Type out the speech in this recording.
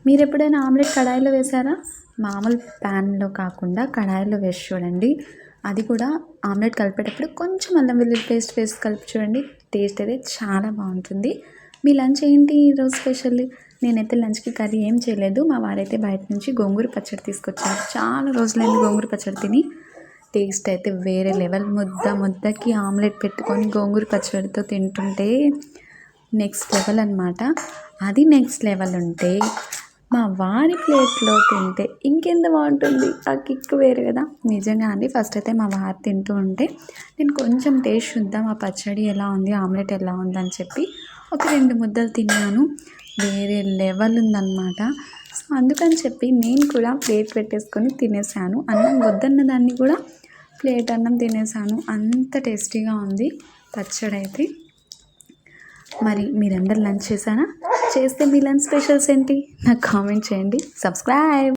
మీరు ఎప్పుడైనా ఆమ్లెట్ కడాయిలో వేసారా? మామూలు ప్యాన్లో కాకుండా కడాయిలో వేసి చూడండి. అది కూడా ఆమ్లెట్ కలిపేటప్పుడు కొంచెం అల్లం వెల్లుల్లి పేస్ట్ వేసి కలిపి చూడండి. టేస్ట్ అయితే చాలా బాగుంటుంది. మీ లంచ్ ఏంటి ఈరోజు స్పెషల్? నేనైతే లంచ్కి కర్రీ ఏం చేయలేదు. మా వారైతే బయట నుంచి గోంగూర పచ్చడి తీసుకొచ్చారు. చాలా రోజులైంది గోంగూర పచ్చడి తిని. టేస్ట్ అయితే వేరే లెవెల్. ముద్దకి ఆమ్లెట్ పెట్టుకొని గోంగూర పచ్చడితో తింటుంటే నెక్స్ట్ లెవెల్ అనమాట. అది నెక్స్ట్ లెవెల్ ఉంటే మా వారి ప్లేట్లో తింటే ఇంకెంత బాగుంటుంది. ఆ కిక్ వేరు కదా. నిజంగా అండి. ఫస్ట్ అయితే మా వారు తింటూ ఉంటే నేను కొంచెం టేస్ట్ చూద్దాం ఆ పచ్చడి ఎలా ఉంది, ఆమ్లెట్ ఎలా ఉందని చెప్పి ఒక 2 ముద్దలు తిన్నాను. వేరే లెవెల్ ఉందన్నమాట. సో అందుకని చెప్పి నేను కూడా ప్లేట్ పెట్టేసుకొని తినేసాను. అన్నం వద్దన్న దాన్ని కూడా ప్లేట్ అన్నం తినేసాను. అంత టేస్టీగా ఉంది పచ్చడి అయితే. మరి మీరందరూ లంచ్ చేశారా? చేస్తే మీ లంచ్ స్పెషల్స్ ఏంటి నాకు కామెంట్ చేయండి. సబ్స్క్రైబ్.